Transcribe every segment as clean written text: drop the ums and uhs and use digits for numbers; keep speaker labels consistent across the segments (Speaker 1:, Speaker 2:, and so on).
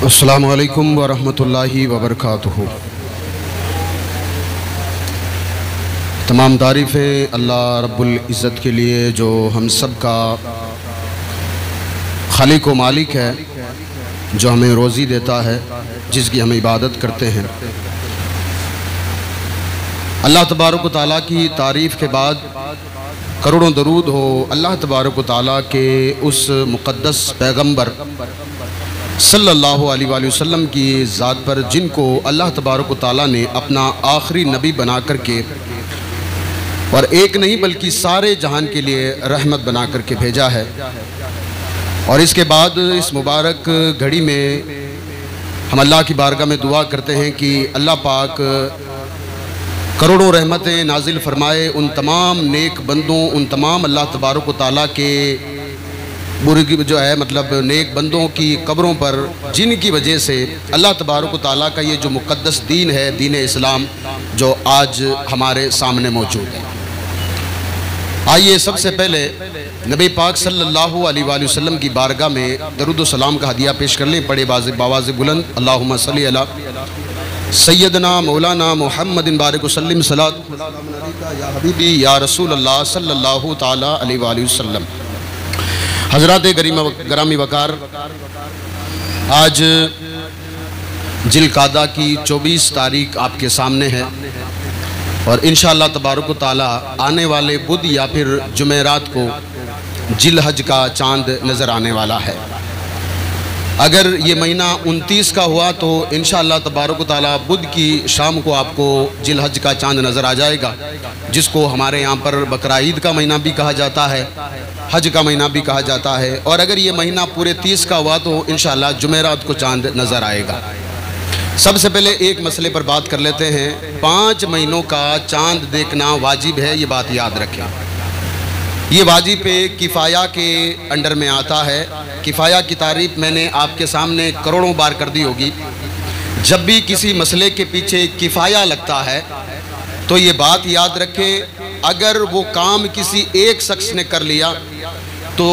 Speaker 1: السلام علیکم ورحمۃ اللہ وبرکاتہ۔ تمام تعریفیں اللہ رب العزت کے لیے جو ہم سب کا خالق و مالک ہے، جو ہمیں روزی دیتا ہے، جس کی ہم عبادت کرتے ہیں۔ اللہ تبارک و تعالیٰ کی تعریف کے بعد کروڑوں درود ہو اللہ تبارک و تعالیٰ کے اس مقدس پیغمبر صلی اللہ علیہ وآلہ وسلم کی ذات پر، جن کو اللہ تبارک و تعالیٰ نے اپنا آخری نبی بنا کر کے، اور ایک نہیں بلکہ سارے جہان کے لیے رحمت بنا کر کے بھیجا ہے۔ اور اس کے بعد اس مبارک گھڑی میں ہم اللہ کی بارگاہ میں دعا کرتے ہیں کہ اللہ پاک کروڑوں رحمتیں نازل فرمائے ان تمام نیک بندوں، ان تمام اللہ تبارک و تعالیٰ کے نیک بندوں کی قبروں پر، جن کی وجہ سے اللہ تبارک و تعالیٰ کا یہ جو مقدس دین ہے، دین اسلام، جو آج ہمارے سامنے موجود ہے۔ آئیے سب سے پہلے نبی پاک صلی اللہ علیہ وآلہ وسلم کی بارگاہ میں درود و سلام کا ہدیہ پیش کر لیں۔ پڑھے باواز بلند، اللہم صلی علی سیدنا مولانا محمد بارک وسلم صلاۃ یا حبیبی یا رسول اللہ صلی اللہ تعالیٰ علیہ وآلہ وسلم۔ حضرات گرامی وقار، آج ذوالقعدہ کی 24 تاریخ آپ کے سامنے ہے، اور انشاءاللہ تبارک و تعالیٰ آنے والے بدھ یا پھر جمعرات کو ذوالحج کا چاند نظر آنے والا ہے۔ اگر یہ مہینہ 29 کا ہوا تو انشاءاللہ تبارک و تعالیٰ بدھ کی شام کو آپ کو ذوالحج کا چاند نظر آ جائے گا، جس کو ہمارے یہاں پر بقرعید کا مہینہ بھی کہا جاتا ہے، حج کا مہینہ بھی کہا جاتا ہے۔ اور اگر یہ مہینہ پورے 30 کا ہوا تو انشاءاللہ جمعرات کو چاند نظر آئے گا۔ سب سے پہلے ایک مسئلے پر بات کر لیتے ہیں۔ 5 مہینوں کا چاند دیکھنا واجب ہے، یہ بات یاد رکھیں۔ یہ واجب کفایہ کے انڈر میں آتا ہے۔ کفایہ کی تعریف میں نے آپ کے سامنے کروڑوں بار کر دی ہوگی۔ جب بھی کسی مسئلے کے پیچھے کفایہ لگتا ہے تو یہ بات یاد رکھیں، اگر وہ کام کسی ایک شخص نے کر لیا تو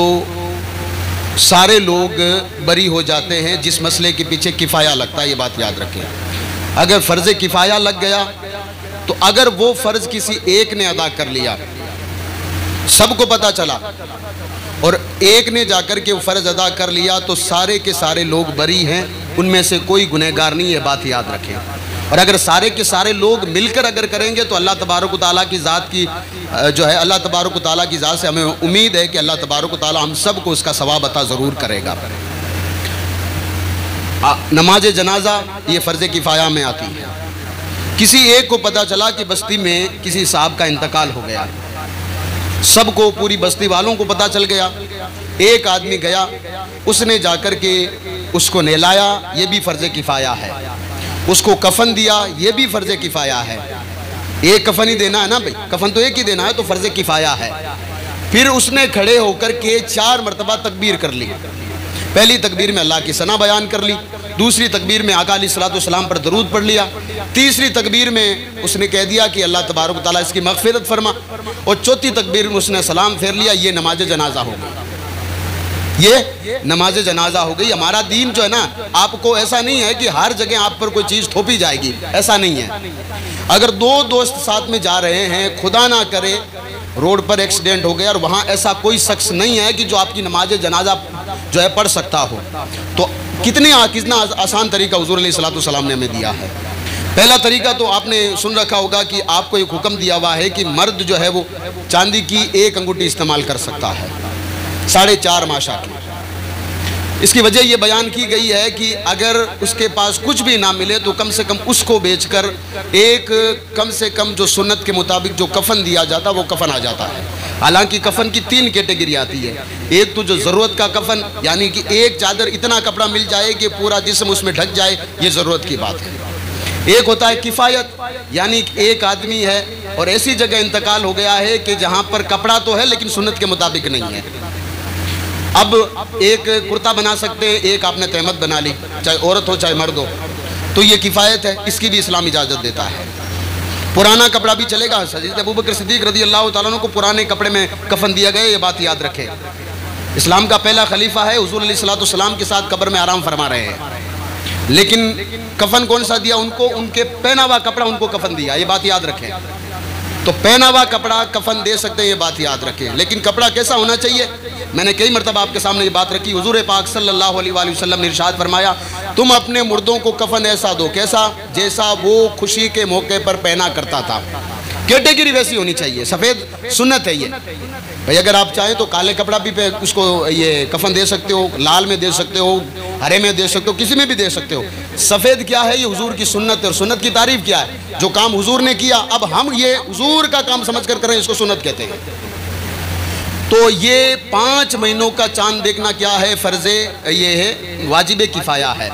Speaker 1: سارے لوگ بری ہو جاتے ہیں جس مسئلے کے پیچھے کفایہ لگتا ہے، یہ بات یاد رکھیں۔ اگر فرض کفایہ لگ گیا تو اگر وہ فرض کسی ایک نے ادا کر لیا، سب کو پتہ چلا، اور ایک نے جا کر کے وہ فرض ادا کر لیا تو سارے کے سارے لوگ بری ہیں، ان میں سے کوئی گنہگار نہیں، یہ بات یاد رکھیں۔ اور اگر سارے کے سارے لوگ مل کر اگر کریں گے تو اللہ تبارک و تعالیٰ کی ذات کی اللہ تبارک و تعالیٰ کی ذات سے ہمیں امید ہے کہ اللہ تبارک و تعالیٰ ہم سب کو اس کا ثواب عطا ضرور کرے گا۔ نماز جنازہ یہ فرض کفایہ میں آتی ہے۔ کسی ایک کو پتہ چلا کہ بستی میں کسی صاحب کا انتقال ہو گیا، سب کو، پوری بستی والوں کو پتہ چل گیا۔ ایک آدمی گیا، اس نے جا کر کے اس کو نہلایا، یہ بھی فرض کفایہ ہے۔ اس کو کفن دیا، یہ بھی فرض کفایہ ہے۔ ایک کفن ہی دینا ہے نا بھائی، کفن تو ایک ہی دینا ہے، تو فرض کفایہ ہے۔ پھر اس نے کھڑے ہو کر کے 4 مرتبہ تکبیر کر لی۔ پہلی تکبیر میں اللہ کی ثنا بیان کر لی، دوسری تکبیر میں آقا علیہ السلام پر درود پڑھ لیا، تیسری تکبیر میں اس نے کہہ دیا کہ اللہ تبارک و تعالیٰ اس کی مغفرت فرما، اور چوتھی تکبیر میں اس نے سلام پھیر لیا۔ یہ نماز جنازہ ہو گئی، یہ نماز جنازہ ہو گئی۔ ہمارا دین جو ہے نا، آپ کو ایسا نہیں ہے کہ ہر جگہ آپ پر کوئی چیز تھوپی جائے گی، ایسا نہیں ہے۔ اگر 2 دوست ساتھ میں جا رہے ہیں، خدا نہ کرے روڈ پر ایکسیڈنٹ ہو گیا اور وہاں ایسا کوئی شخص نہیں ہے کہ جو آپ کی نماز جنازہ جو ہے پڑھ سکتا ہو، تو کتنا آسان طریقہ حضور علیہ السلام نے ہمیں دیا ہے۔ پہلا طریقہ تو آپ نے سن رکھا ہوگا کہ آپ کو ایک حکم دیا ہوا ہے کہ مرد جو ہے وہ چاندی کی 1 انگوٹھی استعمال کر سکتا ہے، 4.5 ماشا کی۔ اس کی وجہ یہ بیان کی گئی ہے کہ اگر اس کے پاس کچھ بھی نہ ملے تو کم سے کم اس کو بیچ کر ایک کم سے کم جو سنت کے مطابق جو کفن دیا جاتا وہ کفن آ جاتا ہے۔ حالانکہ کفن کی 3 کیٹیگری آتی ہے۔ ایک تو جو ضرورت کا کفن، یعنی کہ ایک چادر اتنا کپڑا مل جائے کہ پورا جسم اس میں ڈھک جائے، یہ ضرورت کی بات ہے۔ ایک ہوتا ہے کفایت، یعنی ایک آدمی ہے اور ایسی جگہ انتقال ہو گیا ہے کہ جہاں پر کپڑا تو ہے لیکن سنت کے مطابق نہیں ہے۔ اب ایک کرتا بنا سکتے ہیں، ایک آپ نے تہمت بنا لی، چاہے عورت ہو چاہے مرد ہو، تو یہ کفایت ہے، اس کی بھی اسلام اجازت دیتا ہے۔ پرانا کپڑا بھی چلے گا۔ حضرت ابوبکر صدیق رضی اللہ تعالیٰ عنہ کو پرانے کپڑے میں کفن دیا گیا، یہ بات یاد رکھے۔ اسلام کا پہلا خلیفہ ہے، حضور علیہ السلام کے ساتھ قبر میں آرام فرما رہے ہیں۔ لیکن کفن کون سا دیا ان کو؟ ان کے پہنا ہوا کپڑا ان کو کفن دیا، یہ بات یاد رکھیں۔ تو پہنا ہوا کپڑا کفن دے سکتے ہیں، یہ بات یاد رکھیں، لیکن کپڑا کیسا ہونا چاہیے؟ میں نے کئی مرتبہ آپ کے سامنے یہ بات رکھی۔ حضور پاک صلی اللہ علیہ وآلہ وسلم نے ارشاد فرمایا تم اپنے مردوں کو کفن ایسا دو، کیسا؟ جیسا وہ خوشی کے موقع پر پہنا کرتا تھا۔ کیٹیگری ویسی ہونی چاہیے، سفید سنت ہے یہ بھائی۔ اگر آپ چاہیں تو کالے کپڑا بھی پہ اس کو یہ کفن دے سکتے ہو، لال میں دے سکتے ہو، ہرے میں دے سکتے ہو، کسی میں بھی دے سکتے ہو۔ سفید کیا ہے؟ یہ حضور کی سنت ہے، اور سنت کی تعریف کیا ہے؟ جو کام حضور نے کیا اب ہم یہ حضور کا کام سمجھ کر کریں، اس کو سنت کہتے ہیں۔ تو یہ 5 مہینوں کا چاند دیکھنا کیا ہے؟ فرض یہ ہے، واجب کفایہ ہے۔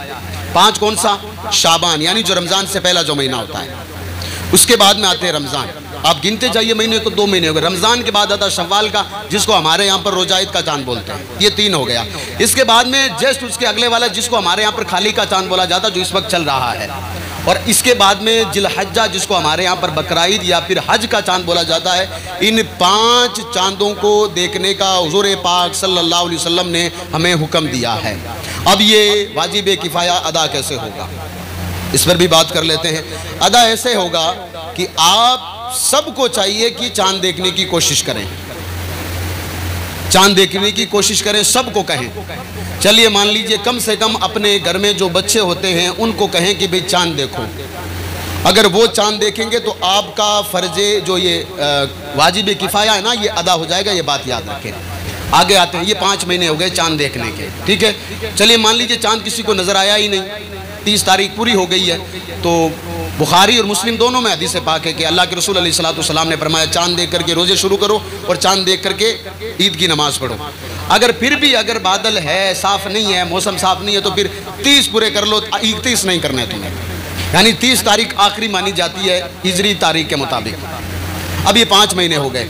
Speaker 1: 5 کون سا؟ شعبان، یعنی جو رمضان سے پہلا جو مہینہ ہوتا ہے، اس کے بعد میں آتے ہیں رمضان۔ آپ گنتے جائیے مہینے کو، 2 مہینے ہو گئے۔ رمضان کے بعد آتا شوال کا، جس کو ہمارے یہاں پر روزہ عید کا چاند بولتے ہیں، یہ 3 ہو گیا۔ اس کے بعد میں جسٹ اس کے اگلے والا جس کو ہمارے یہاں پر خالی کا چاند بولا جاتا، جو اس وقت چل رہا ہے، اور اس کے بعد میں ذی الحجہ جس کو ہمارے یہاں پر بقرعید یا پھر حج کا چاند بولا جاتا ہے۔ ان 5 چاندوں کو دیکھنے کا حضور پاک صلی اللہ علیہ وسلم نے ہمیں حکم دیا ہے۔ اب یہ واجب کفایہ ادا کیسے ہوگا، اس پر بھی بات کر لیتے ہیں۔ ادا ایسے ہوگا کہ آپ سب کو چاہیے کہ چاند دیکھنے کی کوشش کریں، چاند دیکھنے کی کوشش کریں، سب کو کہیں۔ چلیے مان لیجئے کم سے کم اپنے گھر میں جو بچے ہوتے ہیں ان کو کہیں کہ بھئی چاند دیکھو۔ اگر وہ چاند دیکھیں گے تو آپ کا فرض جو یہ واجب کفایہ ہے نا، یہ ادا ہو جائے گا، یہ بات یاد رکھیں۔ آگے آتے ہیں، یہ 5 مہینے ہو گئے چاند دیکھنے کے، ٹھیک ہے۔ چلیے مان لیجئے چاند کسی کو نظر آیا ہی نہیں، 30 تاریخ پوری ہو گئی ہے، تو بخاری اور مسلم دونوں میں حدیث پاک ہے کہ اللہ کے رسول علیہ السلام نے فرمایا چاند دیکھ کر کے روزے شروع کرو اور چاند دیکھ کر کے عید کی نماز پڑھو۔ اگر پھر بھی اگر بادل ہے، صاف نہیں ہے، موسم صاف نہیں ہے، تو پھر 30 پورے کر لو، 31 نہیں کرنا ہے تمہیں، یعنی 30 تاریخ آخری مانی جاتی ہے ہجری تاریخ کے مطابق۔ اب یہ 5 مہینے ہو گئے،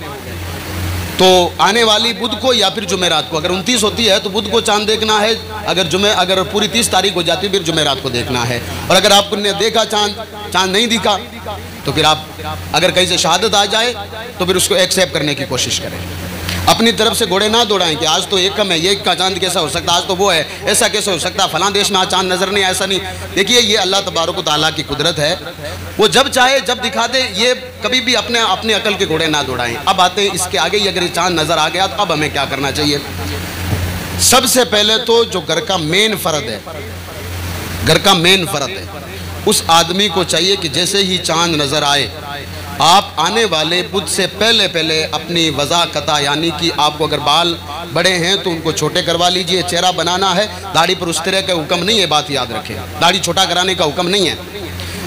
Speaker 1: تو آنے والی بدھ کو یا پھر جمعرات کو، اگر 29 ہوتی ہے تو بدھ کو چاند دیکھنا ہے، اگر پوری 30 تاریخ ہو جاتی ہے پھر جمعرات کو دیکھنا ہے۔ اور اگر آپ نے دیکھا چاند نہیں دکھا تو پھر آپ اگر کہیں سے شہادت آ جائے تو پھر اس کو ایکسیپٹ کرنے کی کوشش کریں۔ اپنی طرف سے گھوڑے نہ دوڑائیں کہ آج تو ایک کم ہے، یہ کا چاند کیسا ہو سکتا ہے، آج تو وہ ہے، ایسا کیسے ہو سکتا ہے، فلاں دیش میں آج چاند نظر نہیں، ایسا نہیں۔ دیکھیے یہ اللہ تبارک و تعالیٰ کی قدرت ہے، وہ جب چاہے جب دکھا دے، یہ کبھی بھی اپنے عقل کے گھوڑے نہ دوڑائیں۔ اب آتے ہیں اس کے آگے ہی، اگر یہ چاند نظر آ گیا تو اب ہمیں کیا کرنا چاہیے؟ سب سے پہلے تو جو گھر کا مین فرد ہے، گھر کا مین فرد ہے، اس آدمی کو چاہیے کہ جیسے ہی چاند نظر آئے آپ آنے والے بدھ سے پہلے اپنی وضع قطع، یعنی کہ آپ کو اگر بال بڑے ہیں تو ان کو چھوٹے کروا لیجئے، چہرہ بنانا ہے، داڑھی پر اس طرح کا حکم نہیں ہے، بات یاد رکھیں، داڑھی چھوٹا کرانے کا حکم نہیں ہے۔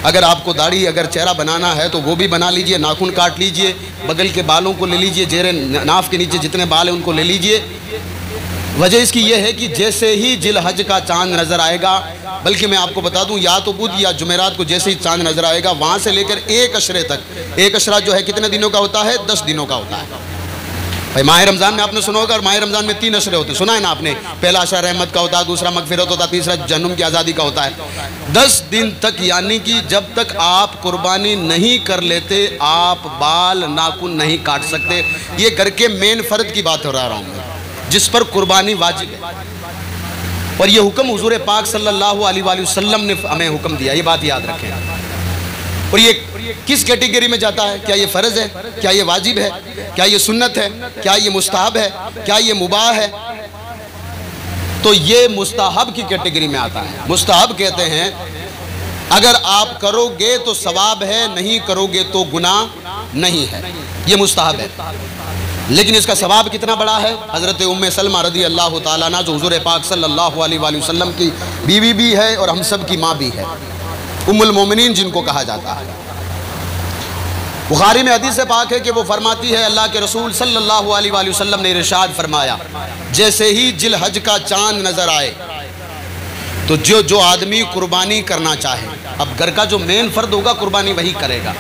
Speaker 1: اگر آپ کو داڑھی اگر چہرہ بنانا ہے تو وہ بھی بنا لیجئے، ناخن کاٹ لیجئے، بغل کے بالوں کو لے لیجئے، زیر ناف کے نیچے جتنے بال ہیں ان کو لے لیجئے۔ وجہ اس کی یہ ہے کہ جیسے ہی ذی الحجہ کا چاند نظر آئے گا، بلکہ میں آپ کو بتا دوں یا تو بدھ یا جمعرات کو جیسے ہی چاند نظر آئے گا، وہاں سے لے کر 1 عشرے تک، 1 عشرہ جو ہے کتنے دنوں کا ہوتا ہے؟ 10 دنوں کا ہوتا ہے۔ بھائی ماہ رمضان میں آپ نے سنا ہوگا، اور ماہ رمضان میں 3 عشرے ہوتے ہیں، سنا ہے نا آپ نے؟ پہلا عشرہ رحمت کا ہوتا ہے، دوسرا مغفرت ہوتا ہے، تیسرا جہنم کی آزادی کا ہوتا ہے۔ 10 دن تک، یعنی کہ جب تک آپ قربانی نہیں کر لیتے آپ بال ناخن نہیں کاٹ سکتے۔ یہ گھر کے مین فرد کی بات ہو رہا ہوں میں، جس پر قربانی واجب ہے، اور یہ حکم حضور پاک صلی اللہ علیہ وآلہ وسلم نے ہمیں حکم دیا، یہ بات یاد رکھیں۔ اور یہ کس کیٹیگری میں جاتا ہے؟ کیا یہ فرض ہے؟ کیا یہ واجب ہے؟ کیا یہ سنت ہے؟ کیا یہ مستحب ہے؟ کیا یہ مباح ہے؟ تو یہ مستحب کی کیٹیگری میں آتا ہے۔ مستحب کہتے ہیں اگر آپ کرو گے تو ثواب ہے، نہیں کرو گے تو گناہ نہیں ہے، یہ مستحب ہے۔ لیکن اس کا ثواب کتنا بڑا ہے؟ حضرت ام سلمہ رضی اللہ تعالیٰ عنہ جو حضور پاک صلی اللہ علیہ وآلہ وسلم کی بیوی بھی ہے اور ہم سب کی ماں بھی ہے، ام المومنین جن کو کہا جاتا ہے۔ بخاری میں حدیث پاک ہے کہ وہ فرماتی ہے اللہ کے رسول صلی اللہ علیہ وآلہ وسلم نے ارشاد فرمایا جیسے ہی ذی الحجہ کا چاند نظر آئے تو جو آدمی قربانی کرنا چاہے، اب گھر کا جو مین فرد ہوگا قربانی وہی کرے گا۔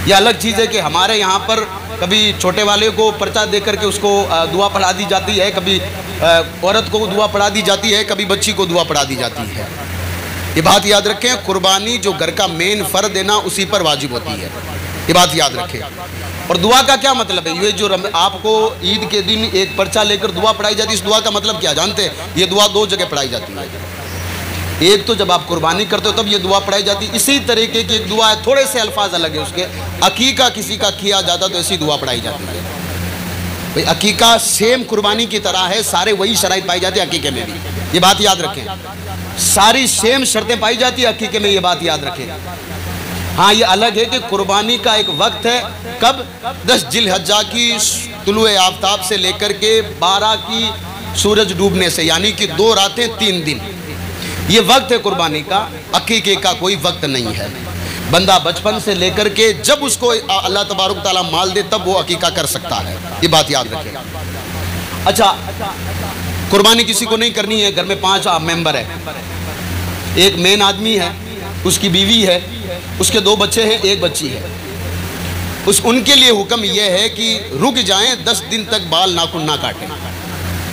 Speaker 1: یہ الگ چیز ہے کہ ہمارے یہاں پر کبھی چھوٹے والے کو پرچہ دے کر کے اس کو دعا پڑھا دی جاتی ہے، کبھی عورت کو دعا پڑھا دی جاتی ہے، کبھی بچی کو دعا پڑھا دی جاتی ہے۔ یہ بات یاد رکھیں، قربانی جو گھر کا مین فرد ہے نا اسی پر واجب ہوتی ہے، یہ بات یاد رکھیں۔ اور دعا کا کیا مطلب ہے؟ یہ جو آپ کو عید کے دن ایک پرچہ لے کر دعا پڑھائی جاتی ہے، اس دعا کا مطلب کیا جانتے ہیں؟ یہ دعا 2 جگہ پڑھائی جاتی ہے۔ ایک تو جب آپ قربانی کرتے ہو تب یہ دعا پڑھائی جاتی ہے، اسی طریقے کی ایک دعا ہے، تھوڑے سے الفاظ الگ ہے اس کے۔ عقیقہ کسی کا کیا جاتا تو ایسی دعا پڑھائی جاتی ہے۔ بھئی عقیقہ سیم قربانی کی طرح ہے، سارے وہی شرائط پائی جاتی ہے عقیقے میں بھی، یہ بات یاد رکھیں، ساری سیم شرطیں پائی جاتی ہے عقیقے میں، یہ بات یاد رکھیں۔ ہاں یہ الگ ہے کہ قربانی کا ایک وقت ہے، کب؟ 10 ذی الحجہ کی طلوع آفتاب سے لے کر کے 12 کی سورج ڈوبنے سے، یعنی کہ 2 راتیں 3 دن، یہ وقت ہے قربانی کا۔ عقیقے کا کوئی وقت نہیں ہے، بندہ بچپن سے لے کر کے جب اس کو اللہ تبارک تعالیٰ مال دے تب وہ عقیقہ کر سکتا ہے، یہ بات یاد رکھیں۔ اچھا، قربانی کسی کو نہیں کرنی ہے، گھر میں 5 ممبر ہے، ایک مین آدمی ہے، اس کی بیوی ہے، اس کے 2 بچے ہیں، 1 بچی ہے، ان کے لیے حکم یہ ہے کہ رک جائیں، 10 دن تک بال ناخن نہ کاٹیں۔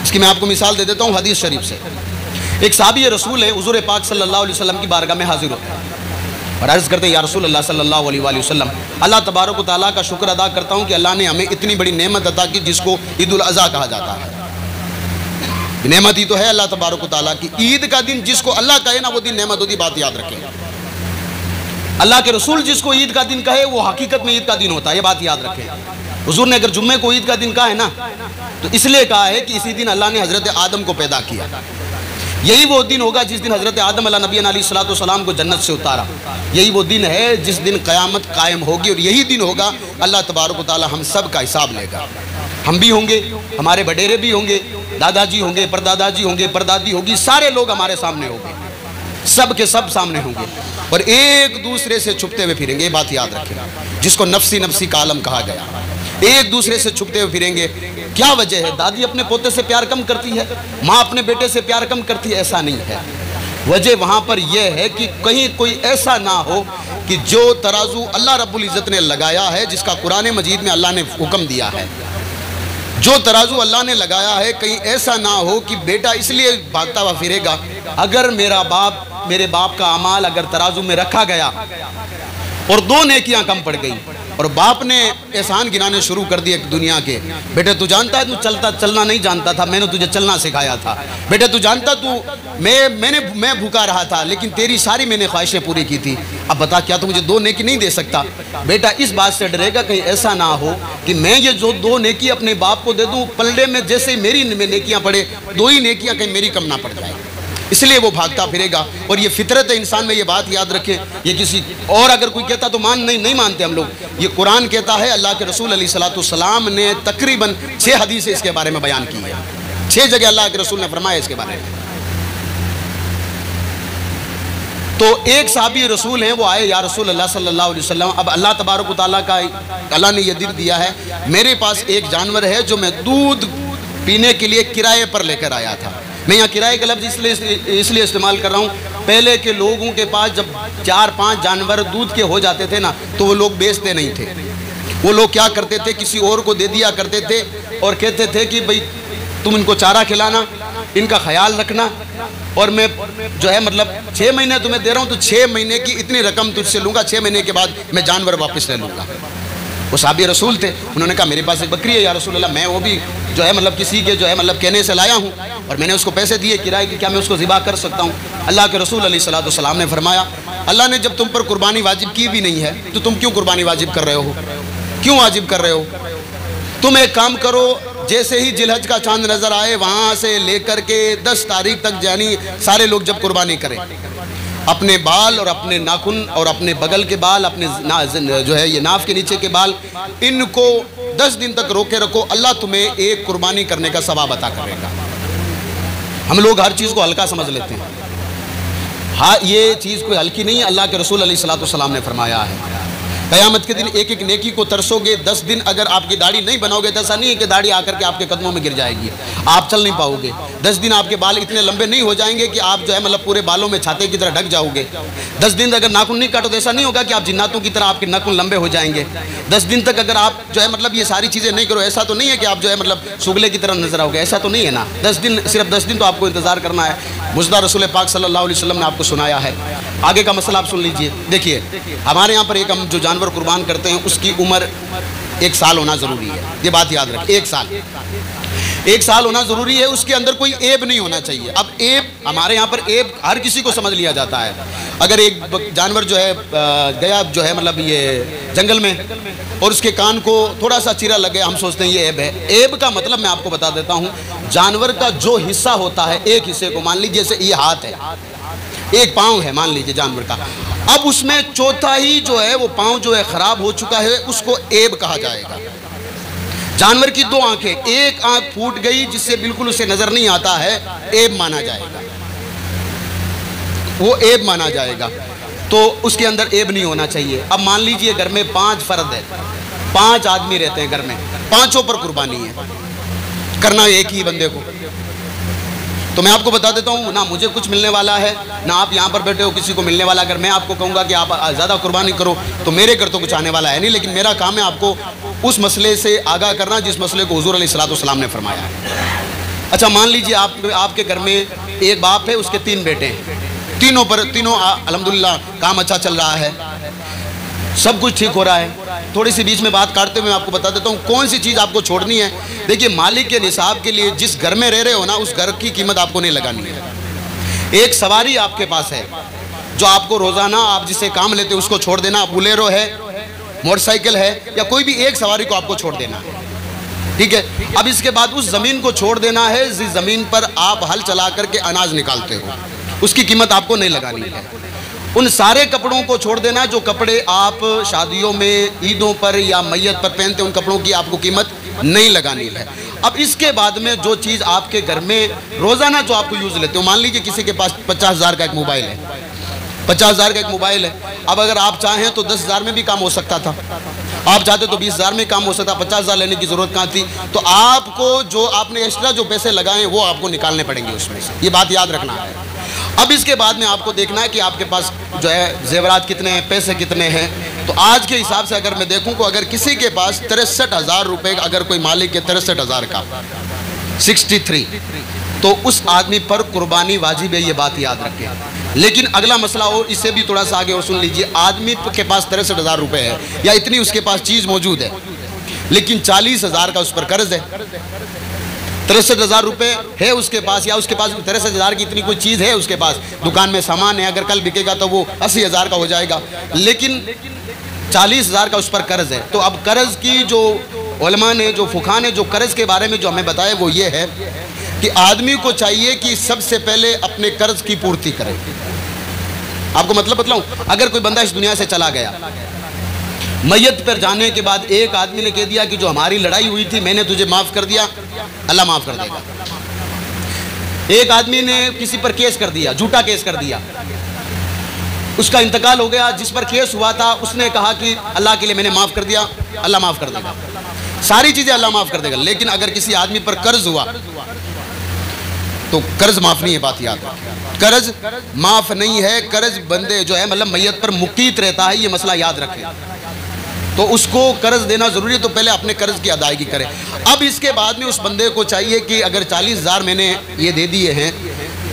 Speaker 1: اس کی میں آپ کو مثال دے دیتا ہوں حدیث شریف سے۔ ایک صحابی رسول ہے، حضور پاک صلی اللہ علیہ وسلم کی بارگاہ میں حاضر ہوتے ہیں اور عرض کرتے ہیں، یا رسول اللہ صلی اللہ علیہ وآلہ وسلم، اللہ تبارک و تعالیٰ کا شکر ادا کرتا ہوں کہ اللہ نے ہمیں اتنی بڑی نعمت عطا کی جس کو عید الاضحیٰ کہا جاتا ہے۔ نعمت ہی تو ہے اللہ تبارک و تعالیٰ کی، عید کا دن جس کو اللہ کہے نا وہ دن نعمت ہوتی، بات یاد رکھیں۔ اللہ کے رسول جس کو عید کا دن کہے وہ حقیقت میں عید کا دن ہوتا ہے، یہ بات یاد رکھیں۔ حضور نے اگر جمعے کو عید کا دن کہا ہے نا تو اس لیے کہا ہے کہ اسی دن اللہ نے حضرت آدم کو پیدا کیا، یہی وہ دن ہوگا جس دن حضرت آدم علیہ نبی علیہ السلام کو جنت سے اتارا، یہی وہ دن ہے جس دن قیامت قائم ہوگی، اور یہی دن ہوگا اللہ تبارک و تعالی ہم سب کا حساب لے گا۔ ہم بھی ہوں گے، ہمارے بڈیرے بھی ہوں گے، دادا جی ہوں گے، پردادا جی ہوں گے، پردادی ہوگی، سارے لوگ ہمارے سامنے ہوں گے، سب کے سب سامنے ہوں گے، اور ایک دوسرے سے چھپتے ہوئے پھریں گے، یہ بات یاد رکھیں، جس کو نفسی نفسی کا عالم کہا گیا، ایک دوسرے سے چھپتے ہوئے پھریں گے۔ کیا وجہ ہے؟ دادی اپنے پوتے سے پیار کم کرتی ہے، ماں اپنے بیٹے سے پیار کم کرتی ہے، ایسا نہیں ہے۔ وجہ وہاں پر یہ ہے کہ کہیں کوئی ایسا نہ ہو کہ جو ترازو اللہ رب العزت نے لگایا ہے، جس کا قرآن مجید میں اللہ نے حکم دیا ہے، جو ترازو اللہ نے لگایا ہے، کہیں ایسا نہ ہو کہ بیٹا اس لیے بھاگتا ہوا پھرے گا، اگر میرے باپ کا اعمال اگر ترازو میں رکھا گیا اور 2 نیکیاں کم پڑ گئی اور باپ نے احسان گنانے شروع کر دیے دنیا کے، بیٹے تو جانتا ہے تو چلنا نہیں جانتا تھا، میں نے تجھے چلنا سکھایا تھا، بیٹے تو جانتا میں بھوکا رہا تھا لیکن تیری ساری میں نے خواہشیں پوری کی تھی، اب بتا کیا تو مجھے 2 نیکی نہیں دے سکتا؟ بیٹا اس بات سے ڈرے گا کہیں ایسا نہ ہو کہ میں یہ جو 2 نیکی اپنے باپ کو دے دوں، پلڑے میں جیسے میری نیکیاں پڑے 2 ہی نیکیاں کہیں میری کم نہ پڑ جائے، اس لیے وہ بھاگتا پھرے گا۔ اور یہ فطرت ہے انسان میں، یہ بات یاد رکھیں، یہ کسی اور اگر کوئی کہتا تو نہیں مانتے ہم لوگ، یہ قرآن کہتا ہے، اللہ کے رسول علیہ السلام نے تقریباً 6 حدیثیں اس کے بارے میں بیان کی ہیں، 6 جگہ اللہ کے رسول نے فرمایا اس کے بارے میں۔ تو ایک صحابی رسول ہیں، وہ آئے، یا رسول اللہ صلی اللہ علیہ وسلم، اب اللہ تبارک و تعالیٰ کا اللہ نے یہ دل دیا ہے، میرے پاس ایک جانور ہے جو میں دودھ پینے کے لیے کرائے پر لے کر آیا تھا۔ میں یہاں کرائے کا لفظ اس لیے استعمال کر رہا ہوں، پہلے کے لوگوں کے پاس جب 4-5 جانور دودھ کے ہو جاتے تھے نا تو وہ لوگ بیچتے نہیں تھے، وہ لوگ کیا کرتے تھے، کسی اور کو دے دیا کرتے تھے اور کہتے تھے کہ بھئی تم ان کو چارہ کھلانا، ان کا خیال رکھنا، اور میں جو ہے مطلب 6 مہینے تمہیں دے رہا ہوں تو 6 مہینے کی اتنی رقم تجھ سے لوں گا، 6 مہینے کے بعد میں جانور واپس لے لوں گا۔ وہ صحابی رسول تھے، انہوں نے کہا میرے پاس ایک بکری ہے یا رسول اللہ، میں وہ بھی جو ہے مطلب کسی کے جو ہے مطلب کہنے سے لایا ہوں اور میں نے اس کو پیسے دیے کرائے کہ کیا میں اس کو ذبح کر سکتا ہوں؟ اللہ کے رسول علیہ السلام نے فرمایا، اللہ نے جب تم پر قربانی واجب کی بھی نہیں ہے تو تم کیوں قربانی واجب کر رہے ہو؟ کیوں واجب کر رہے ہو؟ تم ایک کام کرو، جیسے ہی ذی الحجہ کا چاند نظر آئے وہاں سے لے کر کے 10 تاریخ تک، یعنی سارے لوگ جب قربانی کریں، اپنے بال اور اپنے ناخن اور اپنے بغل کے بال، اپنے جو ہے یہ ناف کے نیچے کے بال، ان کو 10 دن تک روکے رکھو، اللہ تمہیں ایک قربانی کرنے کا ثواب عطا کرے گا۔ ہم لوگ ہر چیز کو ہلکا سمجھ لیتے ہیں، ہاں یہ چیز کوئی ہلکی نہیں ہے، اللہ کے رسول علیہ السلام نے فرمایا ہے قیامت کے دن ایک ایک نیکی کو ترسو گے، 10 دن اگر آپ کی داڑھی نہیں بناؤ گے تو ایسا نہیں ہے کہ داڑھی آ کر کے آپ کے قدموں میں گر جائے گی، آپ چل نہیں پاؤ گے، 10 دن آپ کے بال اتنے لمبے نہیں ہو جائیں گے کہ آپ جو ہے مطلب پورے بالوں میں چھاتے کی طرح ڈھک جاؤ گے، 10 دن اگر ناخن نہیں کاٹو تو ایسا نہیں ہوگا کہ آپ جناتوں کی طرح آپ کے ناخن لمبے ہو جائیں گے، 10 دن تک اگر آپ جو ہے مطلب یہ ساری چیزیں نہیں کرو، ایسا تو نہیں ہے کہ آپ جو ہے مطلب سگلے کی طرح نظر آؤ گے، ایسا تو نہیں ہے نا، 10 دن صرف 10 دن تو آپ کو انتظار کرنا ہے، مجدہ رسول پاک صلی اللہ علیہ وسلم نے آپ کو سنایا ہے۔ آگے کا مسئلہ آپ سن لیجئے، دیکھیے ہمارے یہاں پر ایک ہم جو جانور قربان کرتے ہیں اس کی عمر 1 سال ہونا ضروری ہے، یہ بات یاد رکھیں، 1 سال۔ ایک سال ہونا ضروری ہے، اس کے اندر کوئی عیب نہیں ہونا چاہیے۔ اب عیب ہمارے یہاں پر عیب ہر کسی کو سمجھ لیا جاتا ہے۔ اگر ایک جانور جو ہے گیا جو ہے مطلب یہ جنگل میں اور اس کے کان کو تھوڑا سا چیرا لگے، ہم سوچتے ہیں یہ عیب ہے۔ عیب کا مطلب میں آپ کو بتا دیتا ہوں، جانور کا جو حصہ ہوتا ہے ایک حصے کو، مان لیجیے جیسے یہ ہاتھ ہے، ایک پاؤں ہے مان لیجیے جانور کا، اب اس میں چوتھا ہی جو ہے وہ پاؤں جو ہے خراب ہو چکا ہے، اس کو عیب کہا جائے گا۔ جانور کی 2 آنکھیں، ایک آنکھ پھوٹ گئی جس سے بالکل اسے نظر نہیں آتا ہے، عیب مانا جائے گا، وہ عیب مانا جائے گا، تو اس کے اندر عیب نہیں ہونا چاہیے۔ اب مان لیجئے گھر میں 5 فرد ہے، 5 آدمی رہتے ہیں گھر میں، 5 پر قربانی ہے، کرنا ایک ہی بندے کو، تو میں آپ کو بتا دیتا ہوں، نہ مجھے کچھ ملنے والا ہے، نہ آپ یہاں پر بیٹھے ہو کسی کو ملنے والا۔ اگر میں آپ کو کہوں گا کہ آپ زیادہ قربانی کرو تو میرے گھر تو کچھ آنے والا ہے نہیں، لیکن میرا کام ہے آپ کو اس مسئلے سے آگاہ کرنا جس مسئلے کو حضور علیہ السلام نے فرمایا ہے۔ اچھا مان لیجئے آپ کے گھر میں ایک باپ ہے، اس کے 3 بیٹے ہیں، تینوں الحمدللہ کام اچھا چل رہا ہے، سب کچھ ٹھیک ہو رہا ہے۔ تھوڑی سی بیچ میں بات کاٹتے ہوئے آپ کو بتا دیتا ہوں کون سی چیز آپ کو چھوڑنی ہے۔ دیکھیے مالک کے نصاب کے لیے جس گھر میں رہ رہے ہو نا، اس گھر کی قیمت آپ کو نہیں لگانی ہے۔ ایک سواری آپ کے پاس ہے جو آپ کو روزانہ آپ جسے کام لیتے اس کو چھوڑ دینا، بولیرو ہے، موٹر سائیکل ہے، یا کوئی بھی ایک سواری کو آپ کو چھوڑ دینا، ٹھیک ہے۔ اب اس کے بعد اس زمین کو چھوڑ دینا ہے جس زمین پر آپ ہل چلا کر کے اناج نکالتے ہو، اس کی قیمت آپ کو نہیں لگانی ہے۔ ان سارے کپڑوں کو چھوڑ دینا جو کپڑے آپ شادیوں میں، عیدوں پر یا میت پر پہنتے ہیں، ان کپڑوں کی آپ کو قیمت نہیں لگانی ہے۔ اب اس کے بعد میں جو چیز آپ کے گھر میں روزانہ جو آپ کو یوز لیتے ہو، مان لیجئے کسی کے پاس 50,000 کا ایک موبائل ہے، 50,000 کا ایک موبائل ہے، اب اگر آپ چاہیں تو 10,000 میں بھی کام ہو سکتا تھا، آپ چاہتے تو 20,000 میں کام ہو سکتا، 50,000 لینے کی ضرورت کہاں تھی؟ تو آپ کو جو آپ نے ایکسٹرا جو پیسے لگائیں وہ آپ کو نکالنے پڑیں گے اس میں سے، یہ بات یاد رکھنا ہے۔ اب اس کے بعد میں آپ کو دیکھنا ہے کہ آپ کے پاس جو ہے زیورات کتنے ہیں، پیسے کتنے ہیں۔ تو آج کے حساب سے اگر میں دیکھوں کہ اگر کسی کے پاس 63,000 روپے، اگر کوئی مالک ہے 63,000 کا 63، تو اس آدمی پر قربانی واجب ہے، یہ بات یاد رکھیں۔ لیکن اگلا مسئلہ اور اس سے بھی تھوڑا سا آگے اور سن لیجئے، آدمی کے پاس 63,000 روپے ہے یا اتنی اس کے پاس چیز موجود ہے، لیکن 40,000 کا اس پر قرض ہے۔ 63,000 روپے ہے اس کے پاس، یا اس کے پاس 63,000 کی اتنی کوئی چیز ہے اس کے پاس، دکان میں سامان ہے، اگر کل بکے گا تو وہ 80,000 کا ہو جائے گا، لیکن 40,000 کا اس پر قرض ہے۔ تو اب قرض کی جو علماء نے، جو فقہاء نے جو قرض کے بارے میں جو ہمیں بتایا وہ یہ ہے کہ آدمی کو چاہیے کہ سب سے پہلے اپنے قرض کی پورتی کرے۔ آپ کو مطلب بتلاؤں، اگر کوئی بندہ اس دنیا سے چلا گیا، میت پر جانے کے بعد ایک آدمی نے کہہ دیا کہ جو ہماری لڑائی ہوئی تھی میں نے تجھے معاف کر دیا، اللہ معاف کر دے گا۔ ایک آدمی نے کسی پر کیس کر دیا، جھوٹا کیس کر دیا، اس کا انتقال ہو گیا، جس پر کیس ہوا تھا اس نے کہا کہ اللہ کے لیے میں نے معاف کر دیا، اللہ معاف کر دے گا، ساری چیزیں اللہ معاف کر دے گا۔ لیکن اگر کسی آدمی پر قرض ہوا تو قرض معاف نہیں ہے، بات یاد رکھیں، قرض معاف نہیں ہے، قرض بندے جو ہے مطلب میت پر مقیت رہتا ہے، یہ مسئلہ یاد رکھیں۔ تو اس کو قرض دینا ضروری ہے، تو پہلے اپنے قرض کی ادائیگی کرے۔ اب اس کے بعد میں اس بندے کو چاہیے کہ اگر 40,000 میں نے یہ دے دیے ہیں،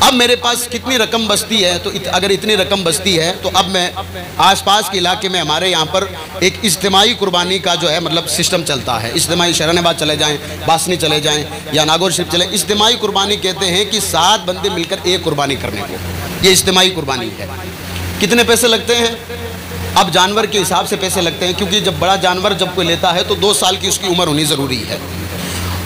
Speaker 1: اب میرے پاس کتنی رقم بچتی ہے، تو اگر اتنی رقم بچتی ہے تو اب میں آس پاس کے علاقے میں ہمارے یہاں پر ایک اجتماعی قربانی کا جو ہے مطلب سسٹم چلتا ہے۔ اجتماعی شرن آباد چلے جائیں، باسنی چلے جائیں یا ناگور شریف چلے، اجتماعی قربانی کہتے ہیں کہ 7 بندے مل کر ایک قربانی کرنے کو، یہ اجتماعی قربانی ہے۔ کتنے پیسے لگتے ہیں؟ اب جانور کے حساب سے پیسے لگتے ہیں، کیونکہ جب بڑا جانور جب کوئی لیتا ہے تو 2 سال کی اس کی عمر ہونی ضروری ہے۔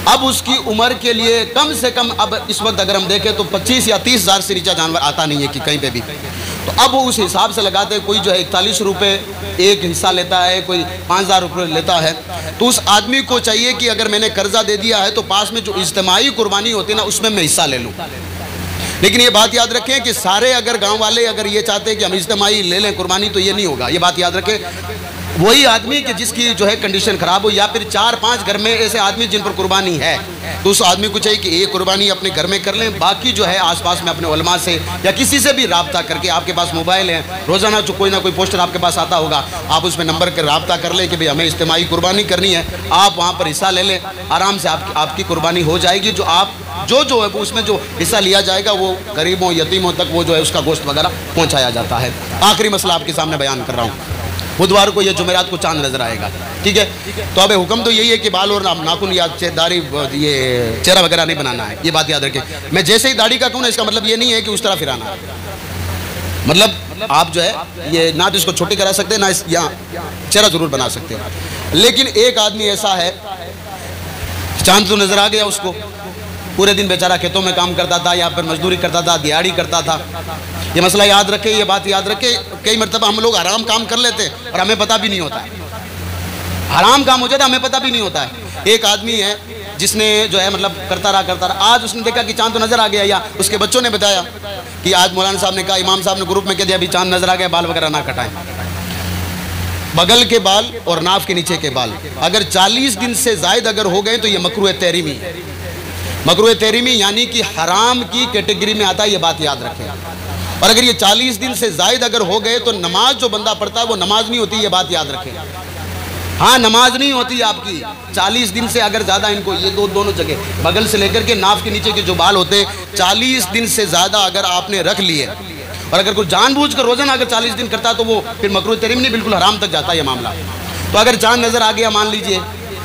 Speaker 1: اب اس کی عمر کے لیے کم سے کم اب اس وقت اگر ہم دیکھیں تو 25 یا 30,000 سے نیچے جانور آتا نہیں ہے کہ کہیں پہ بھی، تو اب وہ اس حساب سے لگاتے ہیں، کوئی جو ہے 41 روپے ایک حصہ لیتا ہے، کوئی 5,000 روپے لیتا ہے۔ تو اس آدمی کو چاہیے کہ اگر میں نے قرضہ دے دیا ہے تو پاس میں جو اجتماعی قربانی ہوتی ہے نا اس میں میں حصہ لے لوں۔ لیکن یہ بات یاد رکھیں کہ سارے اگر گاؤں والے اگر یہ چاہتے ہیں کہ ہم اجتماعی لے لیں قربانی تو یہ نہیں ہوگا، یہ بات یاد رکھیں۔ وہی آدمی کہ جس کی جو ہے کنڈیشن خراب ہو، یا پھر 4-5 گھر میں ایسے آدمی جن پر قربانی ہے، تو اس آدمی کو چاہیے کہ ایک قربانی اپنے گھر میں کر لیں، باقی جو ہے آس پاس میں اپنے علماء سے یا کسی سے بھی رابطہ کر کے، آپ کے پاس موبائل ہے، روزانہ جو کوئی نہ کوئی پوسٹر آپ کے پاس آتا ہوگا، آپ اس میں نمبر کے رابطہ کر لیں کہ بھئی ہمیں اجتماعی قربانی کرنی ہے، آپ وہاں پر حصہ لے لیں، آرام سے آپ کی قربانی ہو جائے گی۔ جو آپ جو ہے اس میں جو حصہ لیا جائے گا وہ غریبوں یتیموں تک وہ جو ہے اس کا گوشت وغیرہ پہنچایا جاتا ہے۔ آخری مسئلہ آپ کے سامنے بیان کر رہا ہوں، بدھوار کو یا جمعرات کو چاند نظر آئے گا، ٹھیک ہے؟ تو اب حکم تو یہی ہے کہ بال اور ناخن یا داڑھی یہ چہرہ وغیرہ نہیں بنانا ہے، یہ بات یاد رکھیں۔ میں جیسے ہی داڑھی کا کہوں نا، اس کا مطلب یہ نہیں ہے کہ اس طرح پھرانا ہے، مطلب آپ جو ہے یہ نہ تو اس کو چھوٹی کرا سکتے ہیں، نہ یہاں چہرہ ضرور بنا سکتے ہیں۔ لیکن ایک آدمی ایسا ہے، چاند تو نظر آ گیا اس کو، پورے دن بیچارہ کھیتوں میں کام کرتا تھا یا پھر مزدوری کرتا تھا، دیہاڑی کرتا تھا۔ یہ مسئلہ یاد رکھے، یہ بات یاد رکھے، کئی مرتبہ ہم لوگ حرام کام کر لیتے اور ہمیں پتہ بھی نہیں ہوتا ہے، حرام کام ہو جاتا ہمیں پتہ بھی نہیں ہوتا ہے۔ ایک آدمی ہے جس نے جو ہے مطلب کرتا رہا، آج اس نے دیکھا کہ چاند تو نظر آ گیا، یا اس کے بچوں نے بتایا کہ آج مولانا صاحب نے کہا، امام صاحب نے گروپ میں کہہ دیا ابھی چاند نظر آ گیا، بال وغیرہ نہ کٹائیں۔ بغل کے بال اور ناف کے نیچے کے بال اگر 40 دن سے زائد اگر ہو گئے تو یہ مکروہ تحریمی ہے۔ مکروہ تحریمی یعنی کہ حرام کی کیٹیگری میں آتا ہے، یہ بات یاد رکھیں۔ اور اگر یہ 40 دن سے زائد اگر ہو گئے تو نماز جو بندہ پڑھتا ہے وہ نماز نہیں ہوتی، یہ بات یاد رکھیں۔ ہاں نماز نہیں ہوتی آپ کی 40 دن سے اگر زیادہ، ان کو یہ دونوں جگہ بغل سے لے کر کے ناف کے نیچے کے جو بال ہوتے 40 دن سے زیادہ اگر آپ نے رکھ لیے، اور اگر کوئی جان بوجھ کر روزانہ اگر 40 دن کرتا تو وہ پھر مکروہ تحریم نہیں، بالکل حرام تک جاتا ہے یہ معاملہ۔ تو اگر چاند نظر آ گیا مان لیجئے،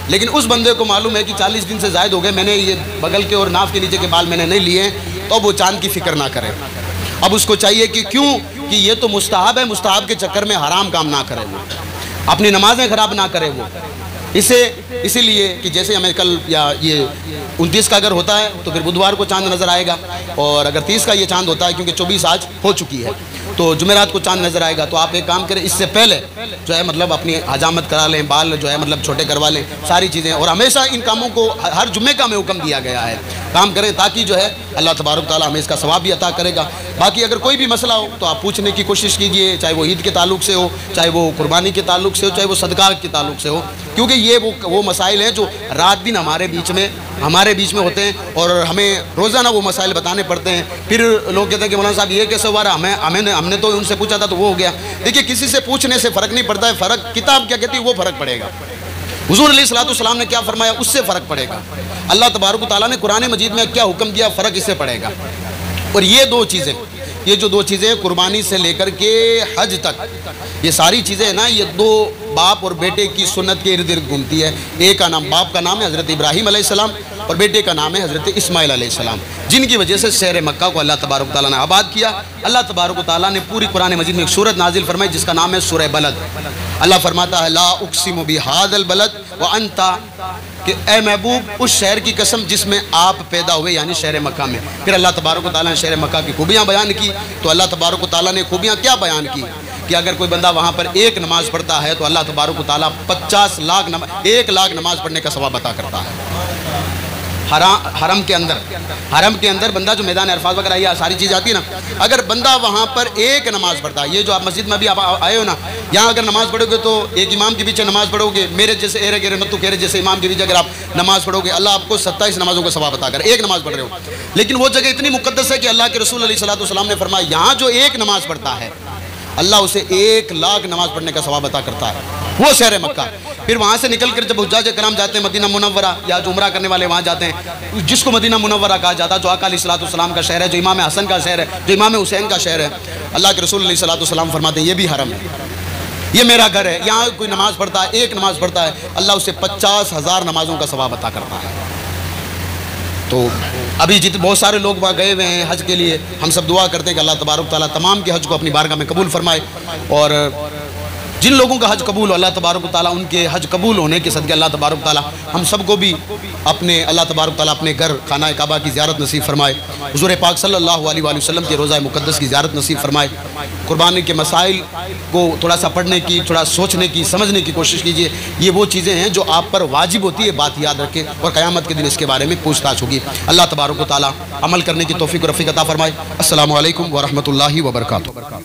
Speaker 1: لیکن اس بندے کو معلوم ہے کہ 40 دن سے زائد ہو گئے، میں نے یہ بغل کے اور ناف کے نیچے کے بال میں نے نہیں لیے، تو اب وہ چاند کی فکر نہ کرے۔ اب اس کو چاہیے کہ کیوں کہ یہ تو مستحب ہے، مستحب کے چکر میں حرام کام نہ کرے، اپنی نمازیں خراب نہ کرے وہ، اسی لیے کہ جیسے ہمیں کل یا یہ 29 کا اگر ہوتا ہے تو پھر بدھوار کو چاند نظر آئے گا، اور اگر 30 کا یہ چاند ہوتا ہے کیونکہ 24 آج ہو چکی ہے تو جمعرات کو چاند نظر آئے گا، تو آپ ایک کام کریں، اس سے پہلے جو ہے مطلب اپنی حجامت کرا لیں، بال جو ہے مطلب چھوٹے کروا لیں، ساری چیزیں، اور ہمیشہ ان کاموں کو ہر جمعے کا ہمیں حکم دیا گیا ہے، کام کریں تاکہ جو ہے اللہ تبارک تعالیٰ ہمیں اس کا ثواب بھی عطا کرے گا۔ باقی اگر کوئی بھی مسئلہ ہو تو آپ پوچھنے کی کوشش کیجئے، چاہے وہ عید کے تعلق سے ہو، چاہے وہ قربانی کے تعلق سے ہو، چاہے وہ صدقہ کے تعلق سے ہو، کیونکہ یہ وہ مسائل ہیں جو رات دن ہمارے بیچ میں ہوتے ہیں، اور ہمیں روزانہ وہ مسائل بتانے پڑتے ہیں۔ پھر لوگ کہتے ہیں کہ مولانا صاحب یہ کیسے ہوا رہا، ہم نے تو ان سے پوچھا تھا تو وہ ہو گیا۔ دیکھیے کسی سے پوچھنے سے فرق نہیں پڑتا ہے، فرق کتاب کیا کہتی ہے وہ فرق پڑے گا، حضور علیہ الصلوۃ نے کیا فرمایا اس سے فرق پڑے گا، اللہ تبارک و تعالیٰ نے قرآن مجید میں کیا حکم دیا، فرق اس سے پڑے گا۔ اور یہ جو دو چیزیں قربانی سے لے کر کے حج تک، یہ ساری چیزیں ہیں نا، یہ دو باپ اور بیٹے کی سنت کے ارد ارد گھومتی ہے۔ ایک کا نام باپ کا نام ہے حضرت ابراہیم علیہ السلام، اور بیٹے کا نام ہے حضرت اسماعیل علیہ السلام، جن کی وجہ سے شہر مکہ کو اللہ تبارک و تعالیٰ نے آباد کیا۔ اللہ تبارک و تعالیٰ نے پوری قرآن مجید میں ایک سورت نازل فرمائی جس کا نام ہے سورہ بلد۔ اللہ فرماتا ہے لا اقسم بہذا البلد وانت، کہ اے محبوب اس شہر کی قسم جس میں آپ پیدا ہوئے، یعنی شہر مکہ میں۔ پھر اللہ تبارک و تعالیٰ نے شہر مکہ کی خوبیاں بیان کی، تو اللہ تبارک و تعالیٰ نے خوبیاں کیا بیان کی کہ اگر کوئی بندہ وہاں پر ایک نماز پڑھتا ہے تو اللہ تبارک و تعالیٰ 1 لاکھ نماز پڑھنے کا ثواب عطا کرتا ہے۔ حرم کے اندر بندہ جو میدان عرفات وغیرہ یہ ساری چیز آتی ہے نا، اگر بندہ وہاں پر ایک نماز پڑھتا ہے، یہ جو آپ مسجد میں بھی آپ آئے ہو نا، یہاں اگر نماز پڑھو گے تو ایک امام کے پیچھے نماز پڑھو گے، میرے جیسے ایرے گیرے نتو کہرے جیسے امام کے پیچھے اگر آپ نماز پڑھو گے، اللہ آپ کو 27 نمازوں کا ثواب عطا کرے، ایک نماز پڑھ رہے ہو۔ لیکن وہ جگہ اتنی مقدس ہے کہ اللہ کے رسول علیہ الصلوۃ نے فرمایا یہاں جو ایک نماز پڑھتا ہے اللہ اسے 1 لاکھ نماز پڑھنے کا ثواب عطا کرتا ہے، وہ شہر مکہ۔ پھر وہاں سے نکل کر جب حجاج کرام جاتے ہیں مدینہ منورہ، یا جو عمرہ کرنے والے وہاں جاتے ہیں، جس کو مدینہ منورہ کہا جاتا ہے، جو آقا علیہ السلام کا شہر ہے، جو امام حسن کا شہر ہے، جو امام حسین کا شہر ہے، اللہ کے رسول علیہ السلام فرماتے ہیں یہ بھی حرم ہے، یہ میرا گھر ہے، یہاں کوئی نماز پڑھتا ہے، ایک نماز پڑھتا ہے، اللہ اسے 50,000 نمازوں کا ثواب عطا کرتا ہے۔ تو ابھی بہت سارے لوگ وہاں گئے ہوئے ہیں حج کے لیے، ہم سب دعا کرتے ہیں کہ اللہ تبارک تعالیٰ تمام کے حج کو اپنی بارگاہ میں قبول فرمائے، اور جن لوگوں کا حج قبول ہو اللہ تبارک تعالیٰ ان کے حج قبول ہونے کے صدقے اللہ تبارک تعالیٰ ہم سب کو بھی اللہ تبارک تعالیٰ اپنے گھر خانہ کعبہ کی زیارت نصیب فرمائے، حضور پاک صلی اللہ علیہ وآلہ وسلم کے روضہ مقدس کی زیارت نصیب فرمائے۔ قربانی کے مسائل کو تھوڑا سا پڑھنے کی، تھوڑا سوچنے کی، سمجھنے کی کوشش کیجئے، یہ وہ چیزیں ہیں جو آپ پر واجب ہوتی ہے، بات یاد رکھیں، اور قیامت کے دن اس کے بارے میں پوچھ تاچھ ہوگی۔ اللہ تبارک تعالیٰ عمل کرنے کی توفیق و رفیق عطا فرمائے۔ السلام علیکم ورحمۃ اللہ وبرکاتہ۔